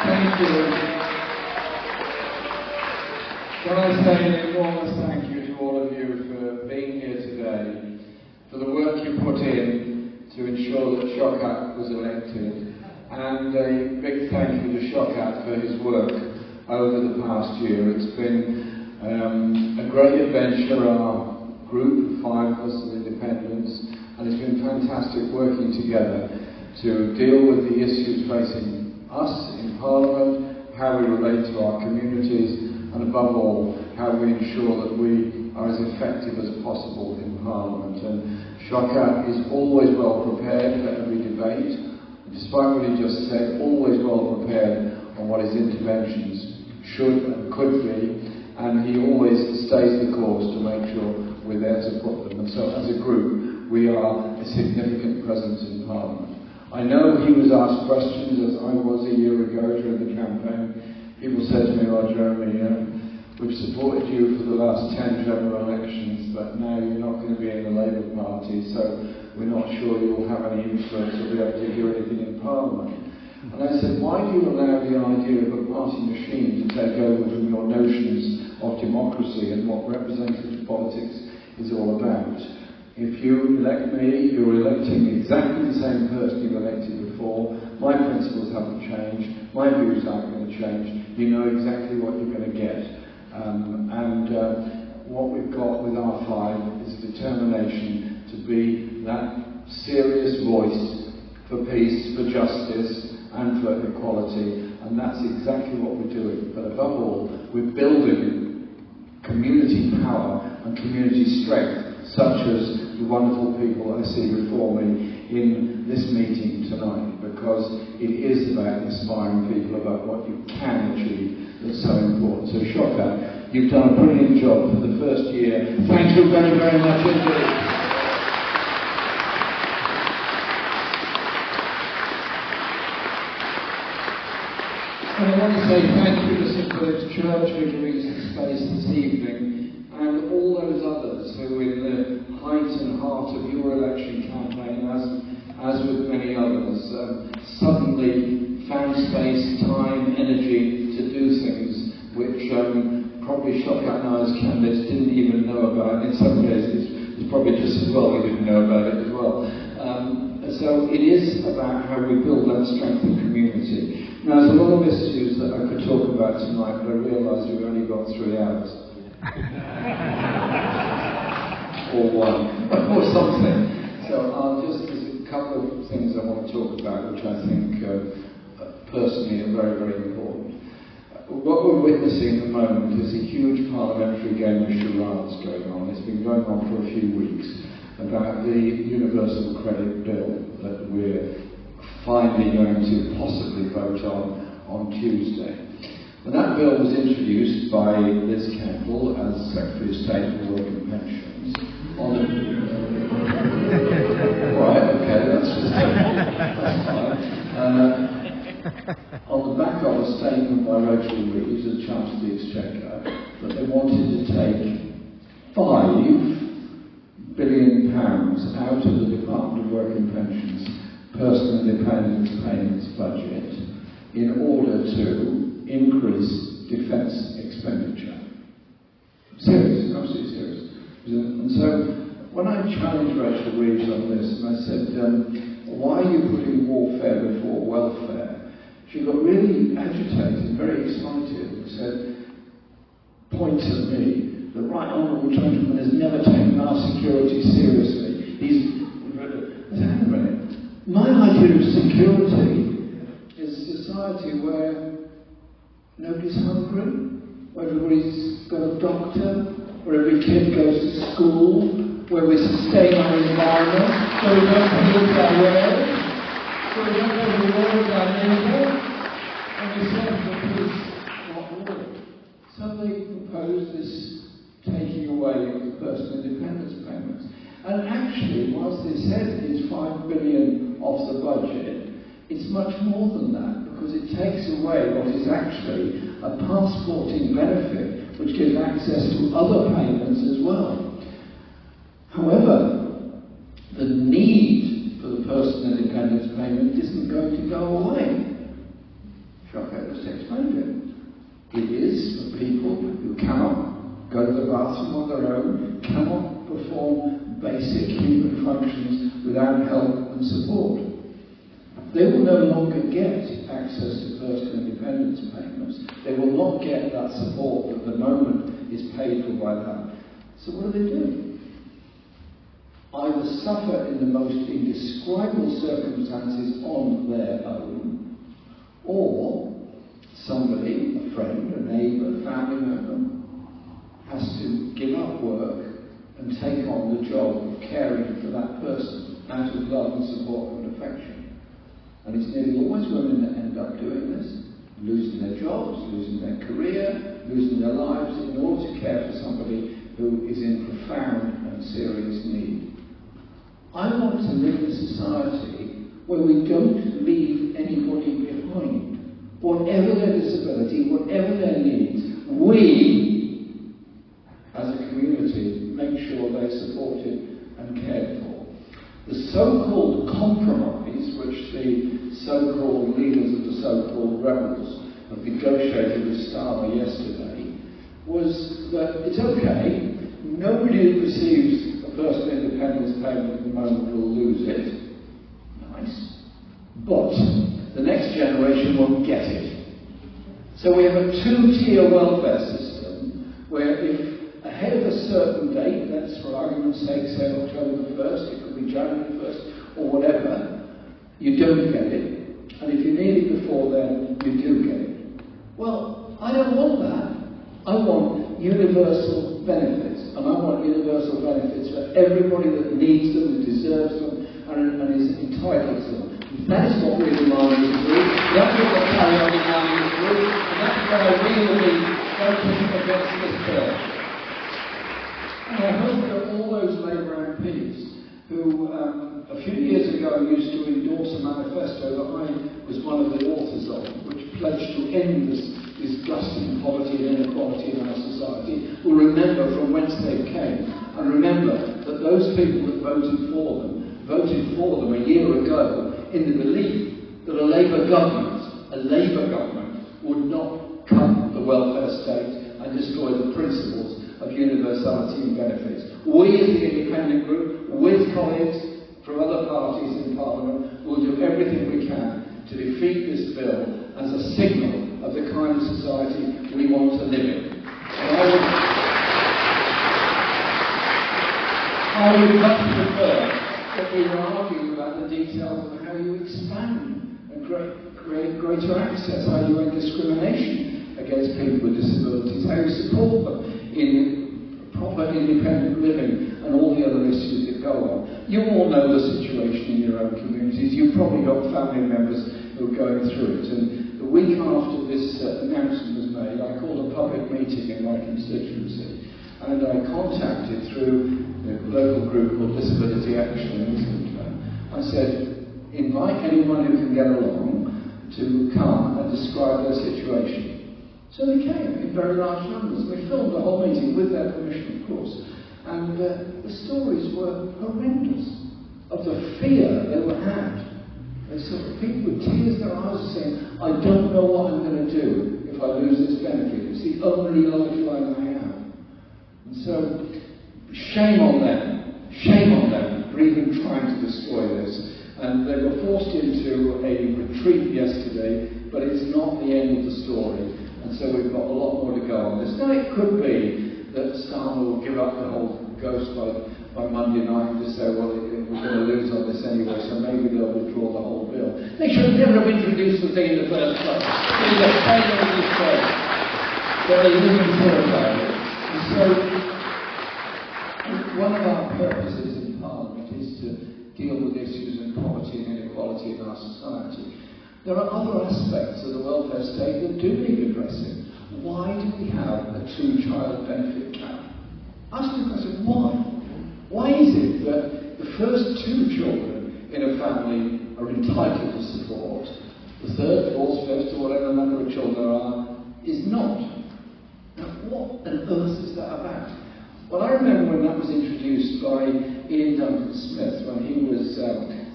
Thank you. Can I say an enormous thank you to all of you for being here today, for the work you put in to ensure that Shockat was elected, and a big thank you to Shockat for his work over the past year. It's been a great adventure, our group of 5 of us of independents, and it's been fantastic working together to deal with the issues facing us in Parliament, how we relate to our communities, and above all, how we ensure that we are as effective as possible in Parliament. And Shockat is always well prepared for every debate, and despite what he just said, always well prepared on what his interventions should and could be, and he always stays the course to make sure we're there to put them. And so as a group, we are a significant presence in Parliament. I know he was asked questions, as I was a year ago during the campaign. People said to me, "Oh, Jeremy, we've supported you for the last 10 general elections, but now you're not going to be in the Labour Party, so we're not sure you'll have any influence or be able to do anything in Parliament." And I said, why do you allow the idea of a party machine to take over from your notions of democracy and what representative politics is all about? If you elect me, you're electing exactly the same person you elected before. My principles haven't changed. My views aren't going to change. You know exactly what you're going to get. What we've got with R5 is a determination to be that serious voice for peace, for justice, and for equality. And that's exactly what we're doing. But above all, we're building community power and community strength, such as the wonderful people I see before me in this meeting tonight, because it is about inspiring people about what you can achieve that's so important. So Shockat, you've done a brilliant job for the first year. Thank you very, very much indeed. And I want to say thank you to St Philip's Church for giving us the space this evening, and all those others who, in the height and heart of your election campaign, as with many others, suddenly found space, time, energy to do things which probably Shockat and I as candidates didn't even know about. In some cases, it's probably just as well we didn't know about it as well. So it is about how we build that strength of community. Now, there's a lot of issues that I could talk about tonight, but I realise we've only got 3 hours. Or 1, or something. So there's a couple of things I want to talk about, which I think personally are very, very important. What we're witnessing at the moment is a huge parliamentary game of charades going on. It's been going on for a few weeks about the Universal Credit Bill that we're finally going to possibly vote on Tuesday. And that bill was introduced by Liz Campbell as Secretary of State for Work and Pensions. Right, okay, that's fine. On the back of a statement by Rachel Reeves, as Chancellor of the Exchequer, that they wanted to take £5 billion out of the Department of Work and Pensions Personal Independence Payments budget in order to increase defence expenditure. Serious, absolutely serious. And so when I challenged Rachel Reeves on this, and I said, why are you putting warfare before welfare? She got really agitated, very excited, and said, points at me, the Right Honourable Gentleman has never taken our security seriously. I said, hang a minute. My idea of security is a society where nobody's hungry, where everybody's got a doctor, where every kid goes to school, where we sustain our environment, where we don't pollute our world, where we don't go to war with our neighbour, and we serve for peace, not war. So they propose this taking away of the personal independence payments. And actually, whilst they said it's £5 billion off the budget, it's much more than that, because it takes away what is actually a passporting benefit, which gives access to other payments as well. However, the need for the personal independence payment isn't going to go away. Shockat just explained it. It is for people who cannot go to the bathroom on their own, cannot perform basic human functions without help and support. They will no longer get access to personal independence payments. They will not get that support that at the moment is paid for by that. So what do? Either suffer in the most indescribable circumstances on their own, or somebody, a friend, a neighbour, a family member, has to give up work and take on the job of caring for that person out of love and support and affection. And it's nearly always women that end up doing this, losing their jobs, losing their career, losing their lives in order to care for somebody who is in profound and serious need. I want to live in a society where we don't leave anybody behind. Whatever their disability, whatever their needs, we, as a community, make sure they're supported and cared for. The so-called compromise, which the so-called leaders of the so-called rebels have negotiated with Starmer yesterday, was that it's okay, nobody that receives a personal independence payment at the moment will lose it. Nice. But the next generation won't get it. So we have a two-tier welfare system where if ahead of a certain date, let's for argument's sake say October the 1st, it could be January the 1st or whatever, you don't get it. And if you need it before then, you do get it. Well, I don't want that. I want universal benefits. And I want universal benefits for everybody that needs them, that deserves them, and is entitled to them. That is what we're demanding to do. That's what we're carrying on demanding to do. And that's why we will be voting against this bill. And I hope that all those Labour MPs who a few years ago used to endorse a manifesto that I was one of the authors of, which pledged to end this disgusting poverty and inequality in our society, will remember from whence they came, and remember that those people that voted for them a year ago in the belief that a Labour government would not cut the welfare state and destroy the principles of universality and benefits. We as the independent group, with colleagues from other parties in Parliament, will do everything we can to defeat this bill as a signal of the kind of society we want to live in. And I would much prefer that we were arguing about the details of how you expand and create greater access, how you end discrimination against people with disabilities, how you support them in proper independent living and all the other issues that go on. You all know the situation in your own communities. You've probably got family members who are going through it. And the week after this announcement was made, I called a public meeting in my constituency, and I contacted through the local group called Disability Action in England. I said, invite anyone who can get along to come and describe their situation. So they came in very large numbers. We filmed the whole meeting with their permission, of course. And the stories were horrendous of the fear they were had. They saw people with tears in their eyes saying, I don't know what I'm going to do if I lose this benefit. It's the only lifeline I have. And so, shame on them for even trying to destroy this. And they were forced into a retreat yesterday, but it's not the end of the story. And so we've got a lot more to go on this. Now it could be that Starmer will give up the whole ghost by Monday night and just say, well, we're going to lose on this anyway, so maybe they'll withdraw the whole bill. They should never have introduced the thing in the first place. It is a failure of this place. But they didn't care about it. And so, one of our purposes in Parliament is to deal with issues of poverty and inequality in our society. There are other aspects of the welfare state that do need addressing. Why do we have a two-child benefit cap? Ask the question, why? Why is it that the first two children in a family are entitled to support, the third, fourth, fifth, or whatever number of children there are, is not? Now, what on earth is that about? Well, I remember when that was introduced by Ian Duncan Smith, when he was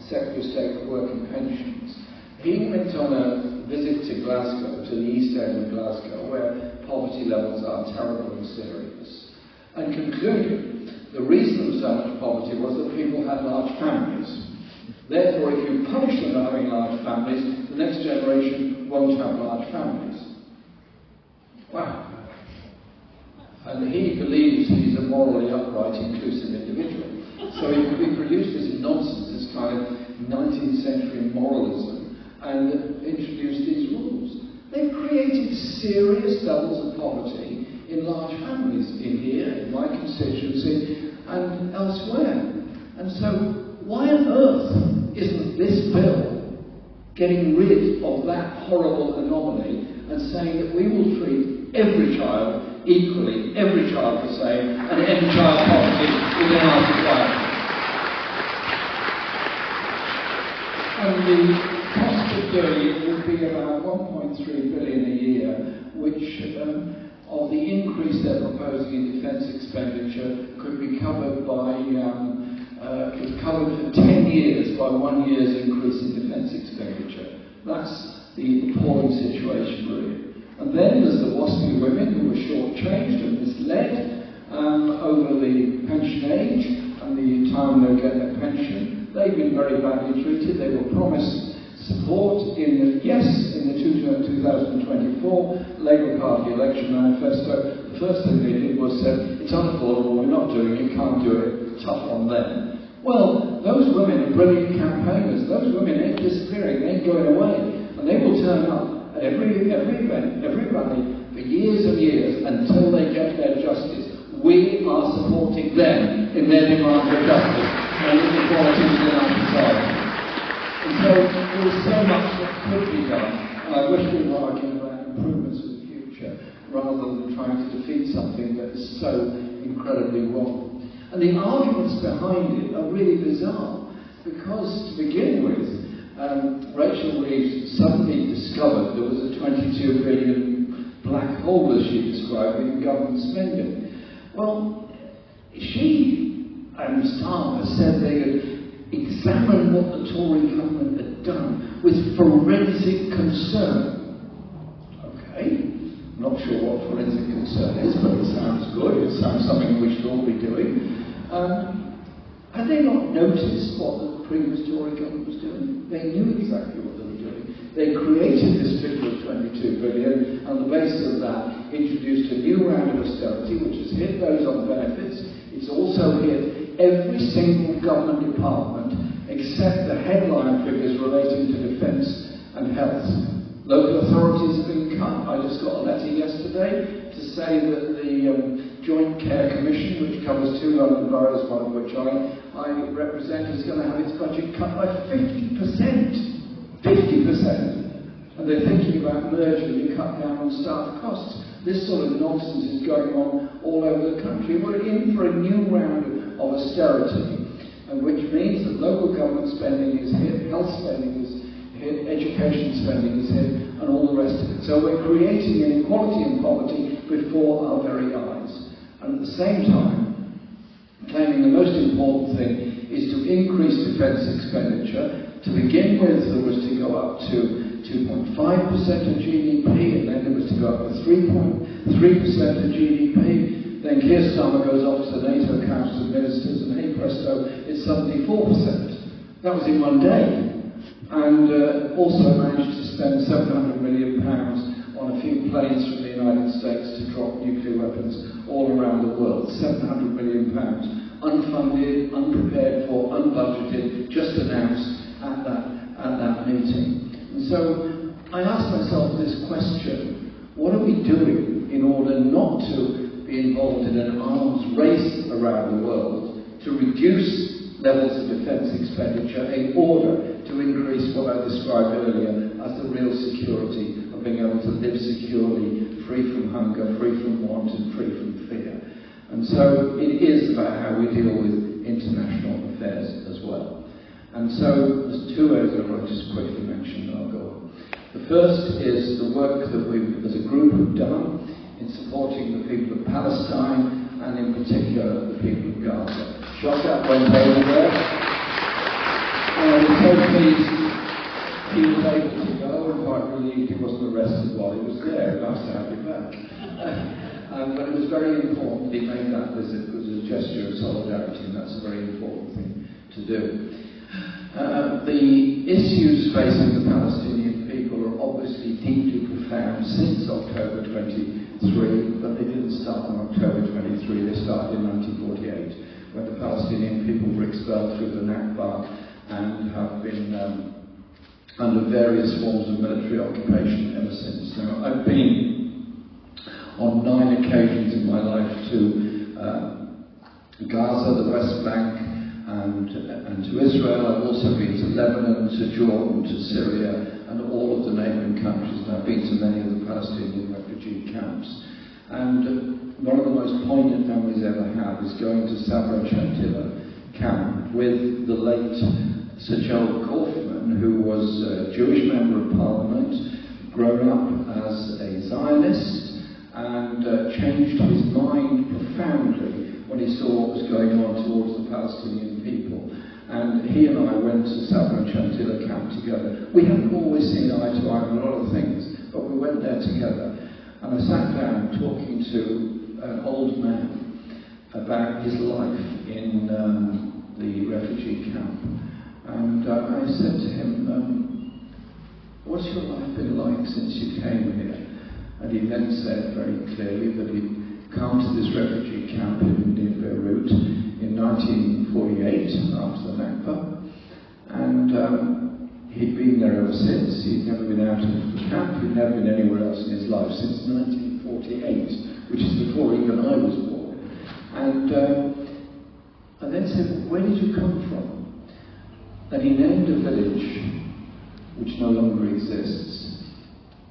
Secretary of State for Work and Pensions. He went on a visit to Glasgow, to the East End of Glasgow, where poverty levels are terrible and serious, and concluded the reason there was so much poverty was that people had large families. Therefore, if you punish them for having large families, the next generation won't have large families. Wow. And he believes he's a morally upright, inclusive individual. So he produced this nonsense, this kind of 19th century moralism, and introduced these rules. They've created serious levels of poverty in large families in here, in my constituency, and elsewhere. And so, why on earth isn't this bill getting rid of that horrible anomaly and saying that we will treat every child equally, every child the same, and end child poverty within our society? And the cost of doing it would be about 1.3 billion a year, which of the increase they're proposing in defence expenditure could be covered by covered for 10 years by 1 year's increase in defence expenditure. That's the appalling situation, really. And then there's the waspy women who were shortchanged and misled over the pension age and the time they'll get their pension. They've been very badly treated. They were promised support in the 2024 Labour Party election manifesto. The first thing they did was say, it's unaffordable, we're not doing it, can't do it, tough on them. Well, those women are brilliant campaigners. Those women ain't disappearing, they ain't going away. And they will turn up at every event, every rally, for years and years until they get their justice. We are supporting them in their demand for justice and equality within our society. And so there is so much that could be done. And I wish we were arguing about improvements for the future rather than trying to defeat something that is so incredibly wrong. And the arguments behind it are really bizarre, because to begin with, Rachel Reeves suddenly discovered there was a 22 billion black hole, as she described, in government spending. Well, she and Starmer said they had examined what the Tory government had done with forensic concern. Okay. I'm not sure what forensic concern is, but it sounds good. It sounds something we should all be doing. Had they not noticed what the previous Tory government was doing? They knew exactly what they were doing. They created this figure of 22 billion, and on the basis of that, introduced a new round of austerity, which has hit those on benefits. It's also hit every single government department, except the headline figures relating to defence and health. Local authorities have been cut. I just got a letter yesterday to say that the Joint Care Commission, which covers 2 London boroughs, one of which I represent, is going to have its budget cut by 50%. 50%. And they're thinking about merging to cut down on staff costs. This sort of nonsense is going on all over the country. We're in for a new round of austerity, and which means that local government spending is hit, health spending is hit, education spending is hit, and all the rest of it. So we're creating inequality and poverty before our very eyes. And at the same time, claiming the most important thing is to increase defence expenditure. To begin with, there was to go up to 2.5% of GDP, and then there was to go up to 3.3% of GDP. Then Keir Starmer goes off to the NATO Council of Ministers, and hey presto, it's suddenly 4%. That was in one day. And also managed to spend £700 million on a few planes from the United States to drop nuclear weapons all around the world. £700 million. Unfunded, unprepared for, unbudgeted, just announced at that meeting. And so I asked myself this question: what are we doing in order not to be involved in an arms race around the world to reduce levels of defence expenditure in order to increase what I described earlier as the real security of being able to live securely, free from hunger, free from want, and free from fear? And so it is about how we deal with international affairs as well. And so there's 2 areas I want to just quickly mention, and I'll go on. The first is the work that we as a group have done in supporting the people of Palestine, and in particular the people of Gaza. Shockat went over there, and I'm so pleased he was able to go, and quite relieved he wasn't arrested while he was there. Nice to have him back. But it was very important he made that visit. It was a gesture of solidarity, and that's a very important thing to do. The issues facing the Palestinian people are obviously deeply profound since October 23, but they didn't start on October 23, they started in 1948, when the Palestinian people were expelled through the Nakba and have been under various forms of military occupation ever since. Now, I've been on 9 occasions in my life to Gaza, the West Bank, and to Israel. I've also been to Lebanon, to Jordan, to Syria, and all of the neighbouring countries. And I've been to many of the Palestinian refugee camps. And one of the most poignant memories I ever had is going to Sabra Chantilla camp with the late Sir Gerald Kaufman, who was a Jewish Member of Parliament, grown up as a Zionist, and changed his mind profoundly when he saw what was going on towards the Palestinian people. And he and I went to Sabra Chantilla camp together. We haven't always seen eye to eye on a lot of things, but we went there together. And I sat down talking to an old man about his life in the refugee camp. And I said to him, what's your life been like since you came here? And he then said very clearly that he'd come to this refugee camp near Beirut in 1948 after the Nakba, and he'd been there ever since. He'd never been out of the camp, he'd never been anywhere else in his life since 1948, which is before even I was born. And I then said, where did you come from? And he named a village which no longer exists.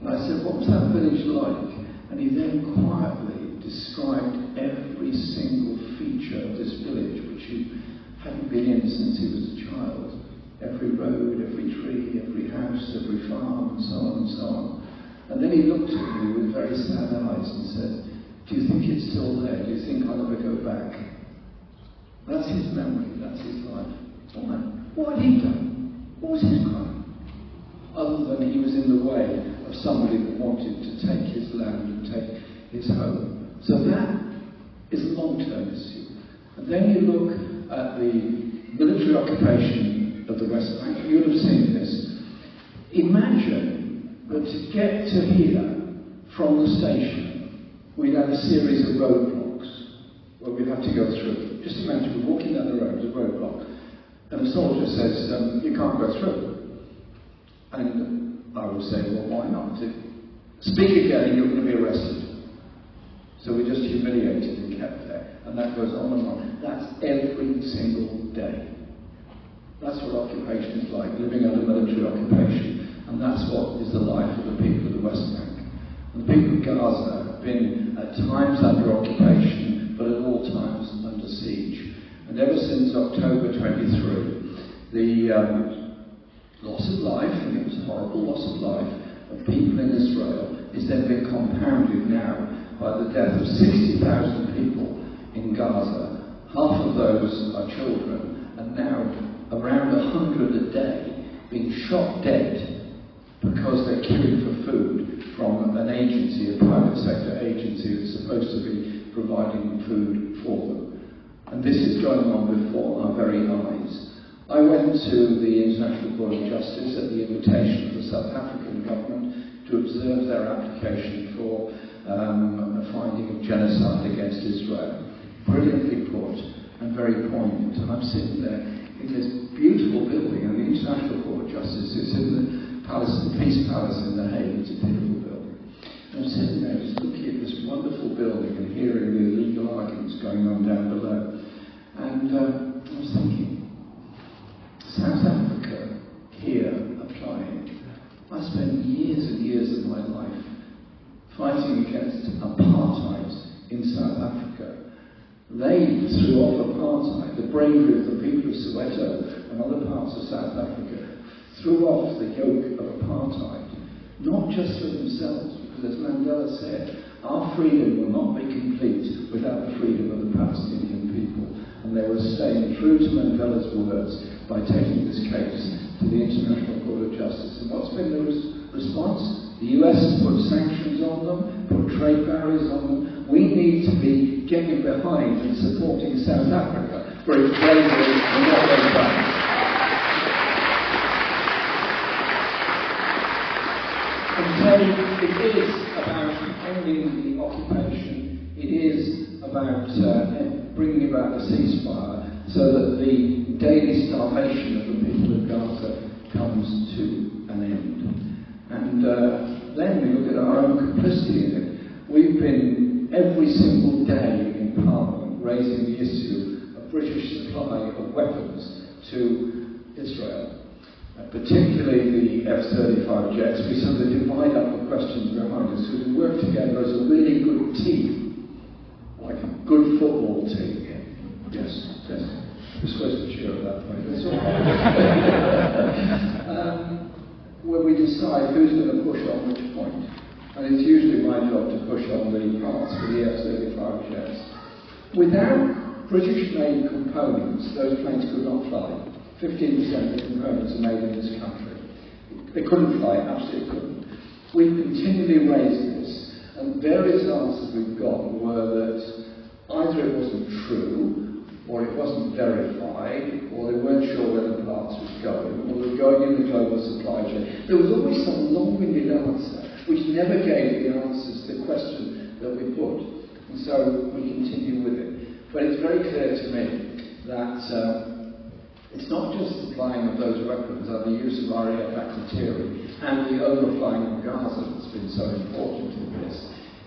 And I said, what was that village like? And he then quietly described every single feature of this village, which he hadn't been in since he was a child. Every road, every tree, every house, every farm, and so on and so on. And then he looked at me with very sad eyes and said, do you think it's still there? Do you think I'll ever go back? That's his memory, that's his life. What had he done? What was his crime? Other than he was in the way of somebody that wanted to take his land and take his home. So that is a long-term issue. And then you look at the military occupation of the West Bank. You'll have seen this. Imagine that to get to here from the station, we'd have a series of roadblocks where we'd have to go through. Just imagine we're walking down the road, there's a roadblock, and a soldier says, you can't go through. And I would say, well, why not? Speak again and you're going to be arrested. So we just humiliated and kept there. And that goes on and on. That's every single day. That's what occupation is like, living under military occupation. And that's what is the life of the people of the West Bank. And the people of Gaza have been at times under occupation, but at all times under siege. And ever since October 23, the loss of life, and it was a horrible loss of life, of people in Israel is then being compounded now by the death of 60,000 people in Gaza. Half of those are children, and now around 100 a day being shot dead because they're queuing for food from an agency, a private sector agency that's supposed to be providing food for them. And this is going on before our very eyes. I went to the International Court of Justice at the invitation of the South African government to observe their application for a finding of genocide against Israel. Brilliantly put and very poignant. And I'm sitting there in this beautiful building, and the International Court of Justice is in the palace, the Peace Palace in The Hague. It's a beautiful building. And I'm sitting there just looking at this wonderful building and hearing the legal arguments going on down below. And I was thinking, South Africa, here, applying. I spent years and years of my life fighting against apartheid in South Africa. They threw off apartheid. The bravery of the people of Soweto and other parts of South Africa threw off the yoke of apartheid, not just for themselves, because as Mandela said, our freedom will not be complete without the freedom of the Palestinian people. And they were staying true to Mandela's words by taking this case to the International Court of justice. And what's been the response? The US has put sanctions on them, put trade barriers on them. We need to be getting behind and supporting South Africa for its bravery and what they've done. And so it is about ending the occupation. It is about bringing about a ceasefire so that the daily starvation of the people of Gaza comes to an end. And then we look at our own complicity in it. We've been every single day in Parliament raising the issue of British supply of weapons to Israel. Particularly the F-35 jets. We sort of divide up the questions behind us, so we work together as a really good team, like a good football team. Yes, yes. We're supposed to cheer at that point. That's all right. Where we decide who's going to push on which point. And it's usually my job to push on the parts for the F-35 jets. Without British-made components, those planes could not fly. 15% of the components are made in this country. They couldn't fly, absolutely couldn't. We've continually raised this, and various answers we've got were that either it wasn't true, or it wasn't verified, or they weren't sure where the parts was going, or they were going in the global supply chain. There was always some long-winded answer, which never gave the answers to the question that we put. And so we continue with it. But it's very clear to me that it's not just the flying of those weapons and the use of RAF artillery and the overflying of Gaza that's been so important in this.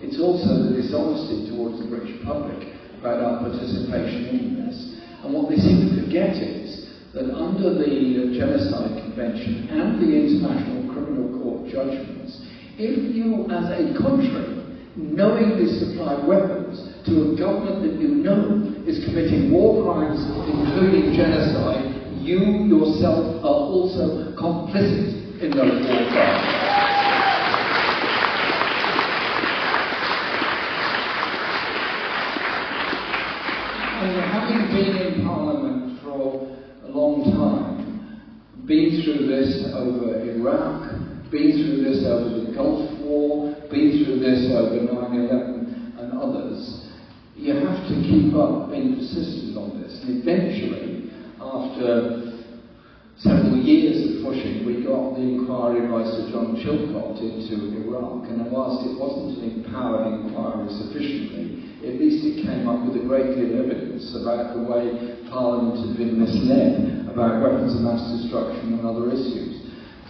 It's also the dishonesty towards the British public about our participation in this. And what they seem to forget is that under the Genocide Convention and the International Criminal Court judgments, if you as a country knowingly supply weapons to a government that you know is committing war crimes, including genocide, you yourself are also complicit in those war crimes. And having been in Parliament for a long time, been through this over Iraq, been through this over the Gulf War, been through this over 9/11 and others, you have to keep up being persistent on this. And eventually, after several years of pushing, we got the inquiry by Sir John Chilcot into Iraq, and whilst it wasn't an empowered inquiry sufficiently, at least it came up with a great deal of evidence about the way Parliament had been misled about weapons of mass destruction and other issues.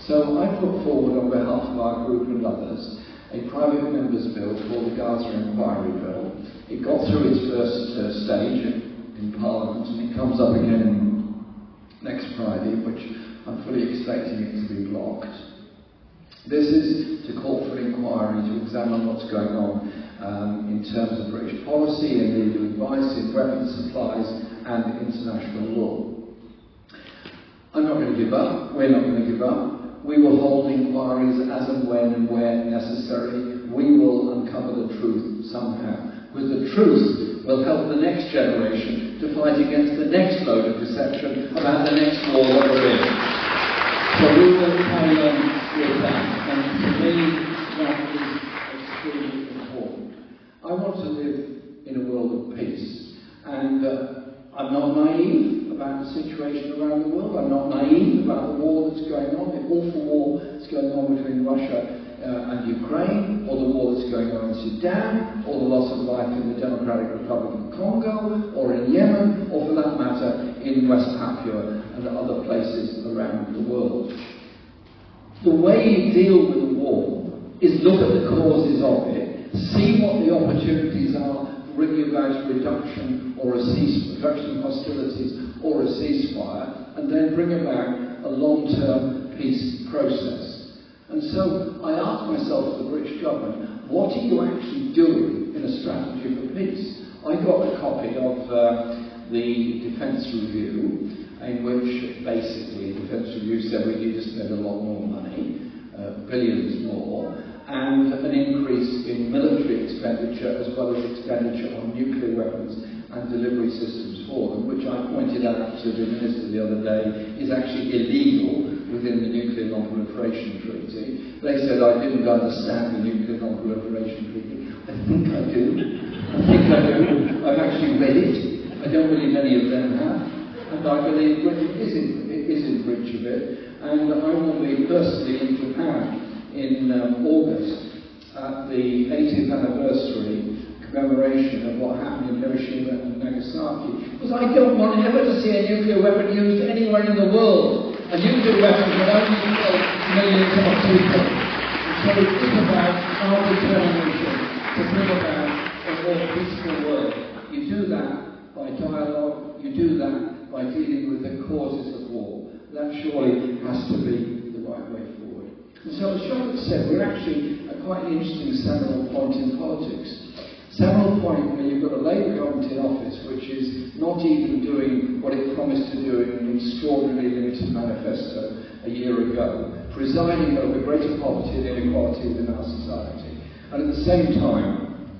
So I put forward on behalf of our group and others a private member's bill called the Gaza Inquiry Bill. It got through its first stage in Parliament, and it comes up again next Friday, which I'm fully expecting it to be blocked. This is to call for an inquiry to examine what's going on in terms of British policy and legal advice in weapons supplies and international law. I'm not going to give up. We're not going to give up. We will hold inquiries as and when and where necessary. We will uncover the truth somehow. Because the truth will help the next generation to fight against the next load of deception about the next war that we're in. So we will carry on with that. And to me, that is extremely important. I want to live in a world of peace. And I'm not naive about the situation around the world. I'm not naive about the war that's going on, the awful war that's going on between Russia and Ukraine, or the war that's going on in Sudan, or the loss of life in the Democratic Republic of Congo, or in Yemen, or for that matter, in West Papua and other places around the world. The way you deal with the war is look at the causes of it, see what the opportunities are, bring about a reduction or a reduction of hostilities or a ceasefire, and then bring about a long-term peace process. And so I asked myself, as the British government, what are you actually doing in a strategy for peace? I got a copy of the Defence Review, in which basically the Defence Review said we need to spend a lot more money, billions more, and an increase in military expenditure as well as expenditure on nuclear weapons and delivery systems for them, which I pointed out to the Minister the other day is actually illegal within the Nuclear Non-Proliferation Treaty. They said I didn't understand the Nuclear Non-Proliferation Treaty. I think I do. I've actually read it. I don't believe any of them have. And I believe Britain is in breach of it. And I will be personally in Japan in August at the 80th anniversary commemoration of what happened in Hiroshima and Nagasaki. Because I don't want ever to see a nuclear weapon used anywhere in the world. A nuclear weapon will only kill millions of people. And so it is about our determination to bring about a more peaceful world. You do that by dialogue, you do that by dealing with the causes of war. That surely has to be the right way forward. And so as Shockat said, we're actually at quite an interesting seminal point in politics. Seminal point where you've got a Labour government in office which is not even doing what it promised to do in an extraordinarily limited manifesto a year ago, presiding over greater poverty and inequality within our society. And at the same time,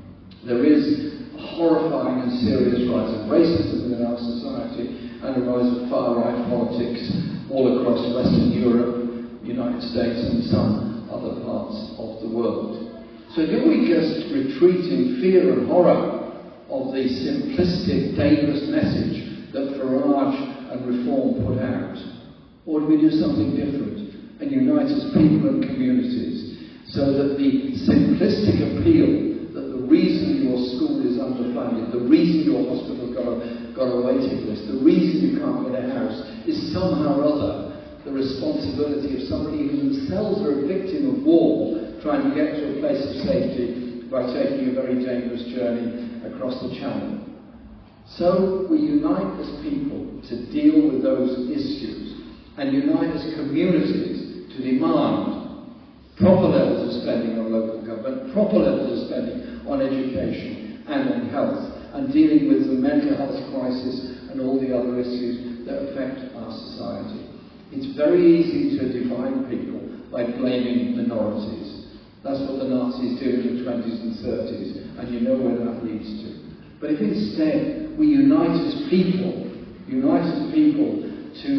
there is a horrifying and serious rise of racism within our society and a rise of far-right politics all across Western Europe, the United States and some other parts of the world. So do we just retreat in fear and horror of the simplistic, dangerous message that Farage and Reform put out? Or do we do something different and unite as people and communities so that the simplistic appeal that the reason your school is underfunded, the reason your hospital got a waiting list, the reason you can't get a house is somehow or other the responsibility of somebody who themselves are a victim of war trying to get to a place of safety by taking a very dangerous journey across the Channel. So we unite as people to deal with those issues and unite as communities to demand proper levels of spending on local government, proper levels of spending on education and on health, and dealing with the mental health crisis and all the other issues that affect our society. It's very easy to divide people by blaming minorities. That's what the Nazis did in the 20s and 30s, and you know where that leads to. But if instead we unite as people to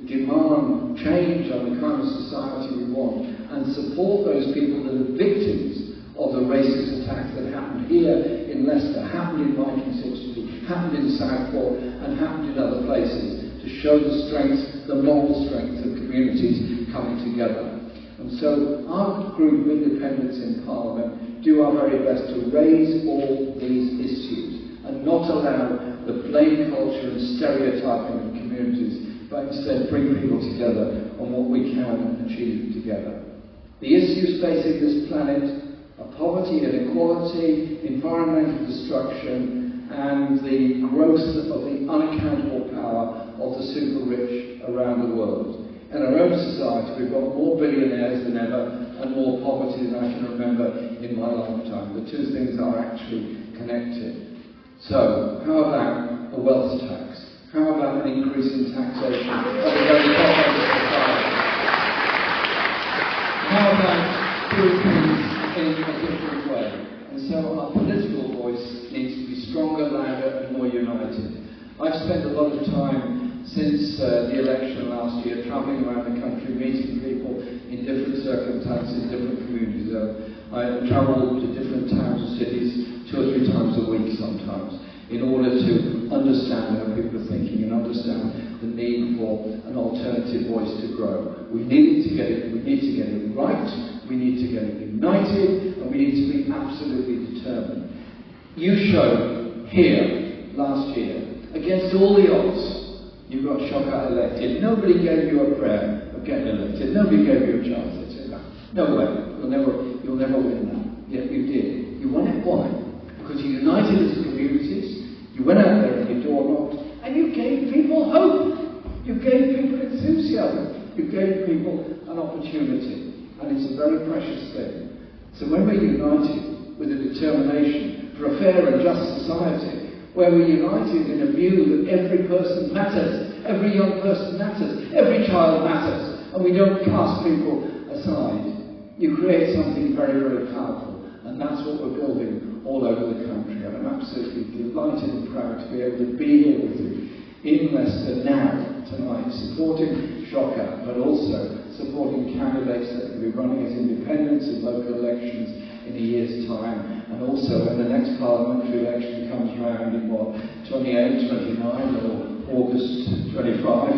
demand change on the kind of society we want, and support those people that are victims of the racist attacks that happened here in Leicester, happened in Viking 60, happened in Southport, and happened in other places, to show the strength, the moral strength of communities coming together. And so our group of independents in Parliament do our very best to raise all these issues and not allow the blame culture and stereotyping of communities, but instead bring people together on what we can achieve together. The issues facing this planet are poverty, inequality, environmental destruction, and the growth of the unaccountable power of the super rich around the world. In our own society, we've got more billionaires than ever and more poverty than I can remember in my lifetime. The two things are actually connected. So, how about a wealth tax? How about an increase in taxation at the very top end of society? How about doing things in a different way? And so our political voice needs to be stronger, louder and more united. I've spent a lot of time since the election last year, travelling around the country, meeting people in different circumstances, different communities. I travel to different towns and cities 2 or 3 times a week sometimes, in order to understand how people are thinking and understand the need for an alternative voice to grow. We need to get it right, we need to get it united, and we need to be absolutely determined. You showed here last year, against all the odds, you got Shockat elected. Nobody gave you a prayer of getting elected. Nobody gave you a chance. They said, no way, you'll never win that. Yet you did. You won it. Why? Because you united as communities, you went out there and you door knocked, and you gave people hope. You gave people enthusiasm. You gave people an opportunity. And it's a very precious thing. So when we're united with a determination for a fair and just society, where we're united in a view that every person matters, every young person matters, every child matters, and we don't cast people aside, you create something very, very powerful. And that's what we're building all over the country. And I'm absolutely delighted and proud to be able to be here with you in Leicester now, tonight, supporting Shockat, but also supporting candidates that will be running as independents in local elections in a year's time, and also when the next parliamentary election comes round in what, 28, 29 or August 25,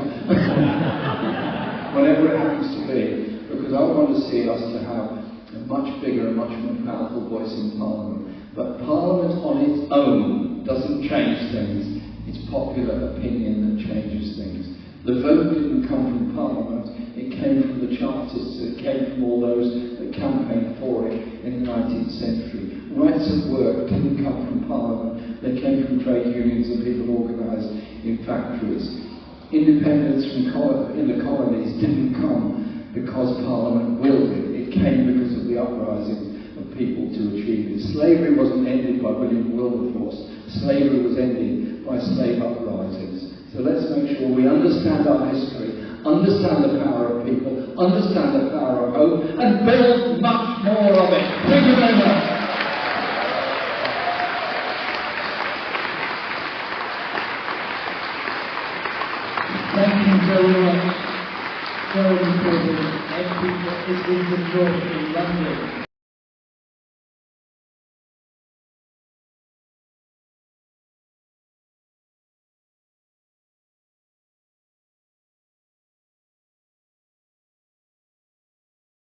whatever it happens to be, because I want to see us to have a much bigger and much more powerful voice in Parliament. But Parliament on its own doesn't change things. It's popular opinion that changes things. The vote didn't come from Parliament, it came from the Chartists, it came from all those that campaigned for it in the 19th century. Rights of work didn't come from Parliament, they came from trade unions and people organised in factories. Independence in the colonies didn't come because Parliament willed it, it came because of the uprising of people to achieve it. Slavery wasn't ended by William Wilberforce, slavery was ended by slave uprisings. So let's make sure we understand our history, understand the power of people, understand the power of hope, and build much more of it. Thank you very much. Thank you very much, Shaun Johnson, MP for Evington Road in London.